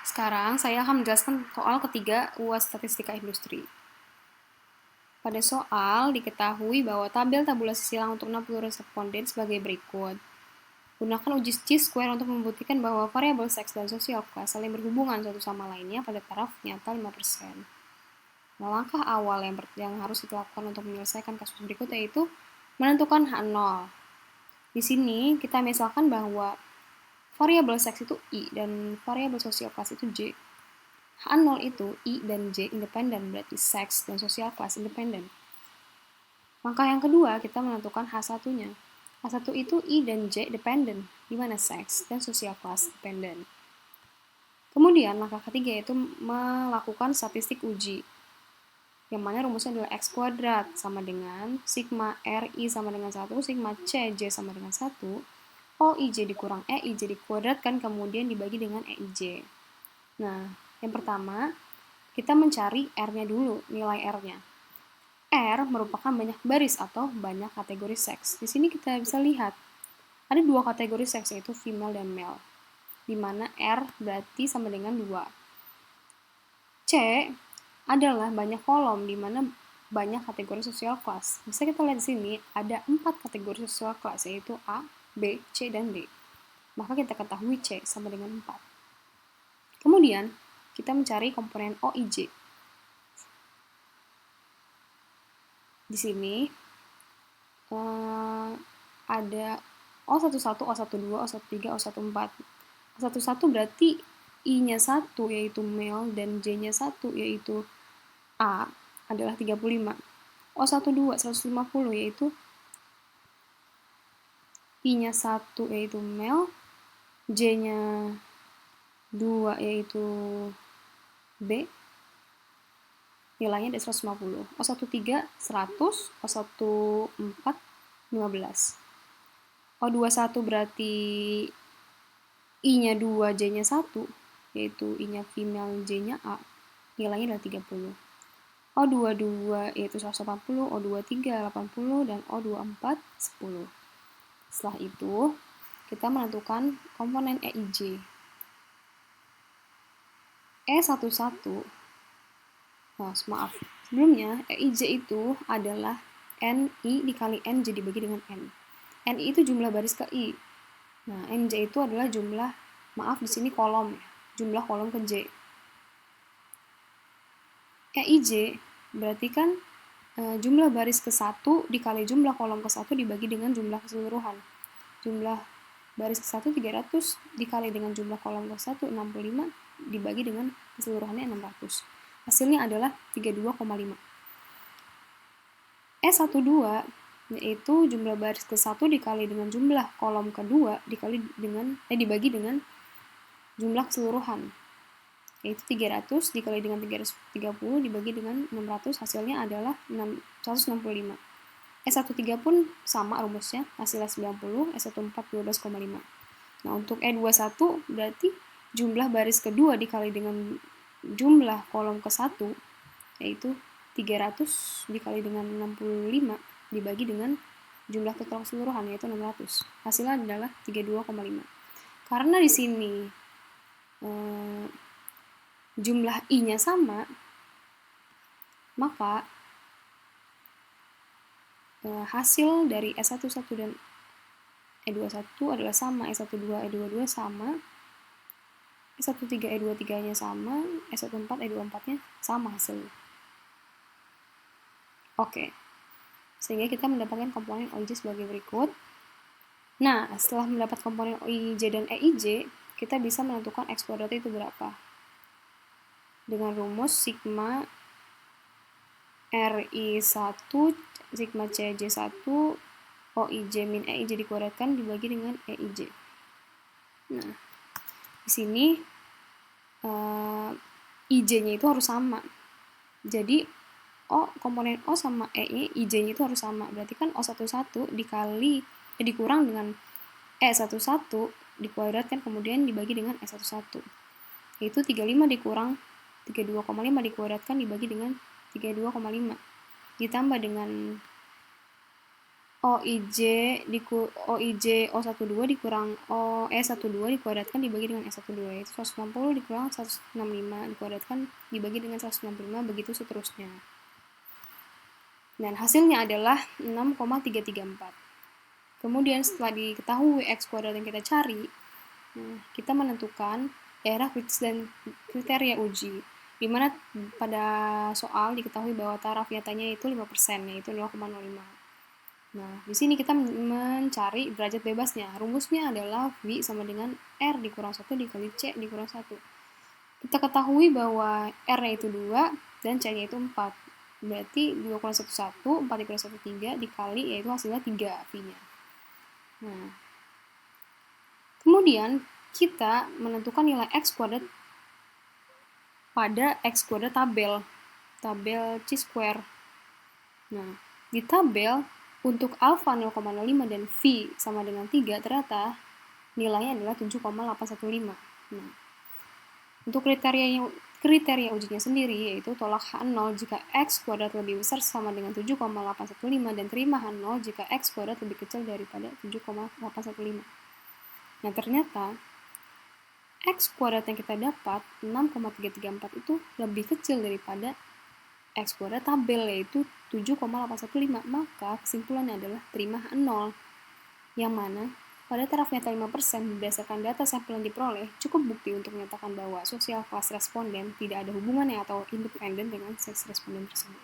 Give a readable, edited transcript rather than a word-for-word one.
Sekarang saya akan menjelaskan soal ketiga UAS Statistika Industri. Pada soal diketahui bahwa tabel tabulasi silang untuk 60 responden sebagai berikut. Gunakan uji chi-square untuk membuktikan bahwa variabel seks dan sosial kelas saling berhubungan satu sama lainnya pada taraf nyata 5%. Nah, langkah awal yang harus dilakukan untuk menyelesaikan kasus berikut yaitu menentukan H0. Di sini kita misalkan bahwa variabel seks itu I dan variabel sosial kelas itu J. H0 itu I dan J independen, berarti seks dan sosial kelas independen. Langkah yang kedua, kita menentukan H1-nya. H1 itu I dan J dependen, di mana seks dan sosial kelas dependen. Kemudian, langkah ketiga yaitu melakukan statistik uji, yang mana rumusnya adalah X kuadrat sama dengan sigma RI sama dengan 1, sigma CJ sama dengan 1, OIJ dikurang EIJ dikuadratkan, kemudian dibagi dengan EIJ. Nah, yang pertama, kita mencari R-nya dulu, nilai R-nya. R merupakan banyak baris atau banyak kategori seks. Di sini kita bisa lihat, ada dua kategori seks, yaitu female dan male, di mana R berarti sama dengan 2. C adalah banyak kolom, di mana banyak kategori sosial kelas. Bisa kita lihat di sini, ada 4 kategori sosial kelas, yaitu A, B, C, dan D. Maka kita ketahui C sama dengan 4. Kemudian, kita mencari komponen OIJ. Di sini ada O11, O12, O13, O14. O11 berarti I-nya 1 yaitu male dan J-nya 1 yaitu A adalah 35. O12 150 yaitu I-nya 1 yaitu male, J-nya 2 yaitu B, nilainya ada 150. O13 100, O14 15. O21 berarti I-nya 2, J-nya 1, yaitu I-nya female, J-nya A, nilainya adalah 30. O22 yaitu 180, O23 80, dan O24 10. Setelah itu, kita menentukan komponen EIJ. E11, sebelumnya EIJ itu adalah NI dikali NJ dibagi dengan N. NI itu jumlah baris ke I. Nah, NJ itu adalah jumlah, di sini kolom ya, jumlah kolom ke J. EIJ berarti kan jumlah baris ke 1 dikali jumlah kolom ke 1 dibagi dengan jumlah keseluruhan. Jumlah baris ke 1 300 dikali dengan jumlah kolom ke 1 65 dibagi dengan keseluruhannya 600. Hasilnya adalah 32,5. E12 yaitu jumlah baris ke 1 dikali dengan jumlah kolom kedua dibagi dengan jumlah keseluruhan, yaitu 300 dikali dengan 330 dibagi dengan 600, hasilnya adalah 165. E13 pun sama rumusnya, hasilnya 90, E14 12,5. Nah, untuk E21 berarti jumlah baris kedua dikali dengan jumlah kolom ke 1, yaitu 300 dikali dengan 65 dibagi dengan jumlah total keseluruhan, yaitu 600. Hasilnya adalah 32,5. Karena di sini jumlah I-nya sama, maka hasil dari E11 dan E21 adalah sama, E12, E22 sama, E13, E23-nya sama, E14, E24-nya sama hasilnya. Oke, sehingga kita mendapatkan komponen OIJ sebagai berikut. Nah, setelah mendapat komponen OIJ dan EIJ, kita bisa menentukan X kuadrat itu berapa. Dengan rumus sigma RI1, sigma CJ1, OIJ min EIJ dikuadratkan dibagi dengan EIJ. Nah, di sini IJ-nya itu harus sama. Jadi, komponen O sama E, IJ-nya itu harus sama. Berarti kan O11 dikurang dengan E11 dikuadratkan kemudian dibagi dengan E11. Yaitu 35 dikurang 32,5 dikuadratkan dibagi dengan 32,5. Ditambah dengan OIJ O12 dikurang E12 dikuadratkan dibagi dengan E12, yaitu 160 dikurang 165 dikuadratkan dibagi dengan 165, begitu seterusnya. Dan hasilnya adalah 6,334. Kemudian setelah diketahui X kuadrat yang kita cari, kita menentukan daerah kritis dan kriteria uji, di mana pada soal diketahui bahwa taraf nyatanya itu 5%, yaitu 0,05. Nah, di sini kita mencari derajat bebasnya. Rumusnya adalah V sama dengan R dikurang 1 dikali C dikurang 1. Kita ketahui bahwa R-nya itu 2 dan C-nya itu 4. Berarti 2 kurang 1, 1, 4 dikurang 1, 3, dikali, yaitu hasilnya 3 V-nya. Nah, kemudian kita menentukan nilai X kuadrat pada X kuadrat tabel chi-square. Nah, di tabel untuk alfa 0,05 dan V sama dengan 3, ternyata nilainya adalah 7,815. Nah, untuk kriteria ujinya sendiri yaitu tolak H0 jika X kuadrat lebih besar sama dengan 7,815 dan terima H0 jika X kuadrat lebih kecil daripada 7,815. Nah, ternyata X kuadrat yang kita dapat 6,334 itu lebih kecil daripada X kuadrat tabel, yaitu 7,815. Maka kesimpulannya adalah terima H0, yang mana pada taraf nyata 5% berdasarkan data sampel yang diperoleh cukup bukti untuk menyatakan bahwa sosial kelas responden tidak ada hubungannya atau independen dengan seks responden tersebut.